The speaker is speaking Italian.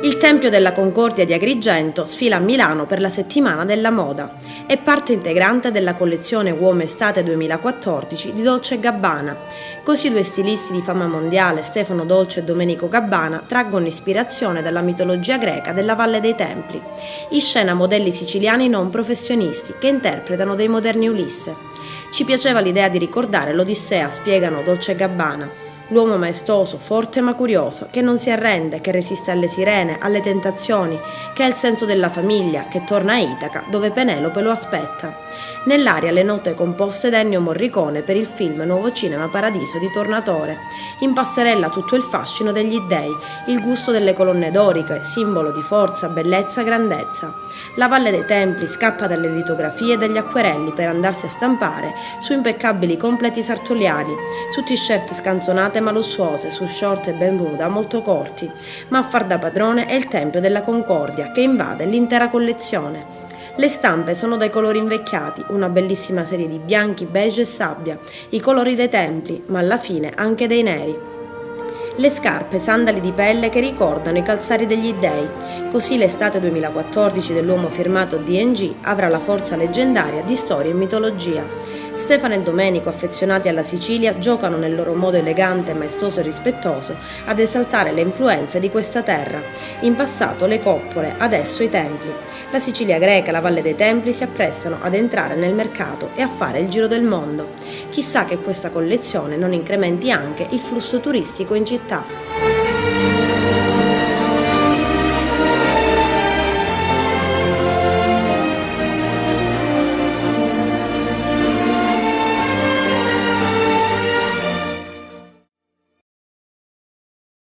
Il Tempio della Concordia di Agrigento sfila a Milano per la settimana della moda. È parte integrante della collezione Uomo-Estate 2014 di Dolce & Gabbana. Così due stilisti di fama mondiale, Stefano Dolce e Domenico Gabbana, traggono ispirazione dalla mitologia greca della Valle dei Templi. In scena modelli siciliani non professionisti che interpretano dei moderni Ulisse. Ci piaceva l'idea di ricordare l'Odissea, spiegano Dolce & Gabbana. L'uomo maestoso, forte ma curioso, che non si arrende, che resiste alle sirene, alle tentazioni, che ha il senso della famiglia, che torna a Itaca, dove Penelope lo aspetta. Nell'aria le note composte da Ennio Morricone per il film Nuovo Cinema Paradiso di Tornatore. In passerella tutto il fascino degli dei, il gusto delle colonne doriche, simbolo di forza, bellezza, grandezza. La Valle dei Templi scappa dalle litografie e dagli acquerelli per andarsi a stampare su impeccabili completi sartoriali, su t-shirt scanzonate ma lussuose, su short e bermuda molto corti, ma a far da padrone è il Tempio della Concordia che invade l'intera collezione. Le stampe sono dai colori invecchiati, una bellissima serie di bianchi, beige e sabbia, i colori dei templi, ma alla fine anche dei neri. Le scarpe, sandali di pelle che ricordano i calzari degli dei. Così l'estate 2014 dell'uomo firmato D&G avrà la forza leggendaria di storia e mitologia. Stefano e Domenico, affezionati alla Sicilia, giocano nel loro modo elegante, maestoso e rispettoso ad esaltare le influenze di questa terra. In passato le coppole, adesso i templi. La Sicilia greca e la Valle dei Templi si apprestano ad entrare nel mercato e a fare il giro del mondo. Chissà che questa collezione non incrementi anche il flusso turistico in città.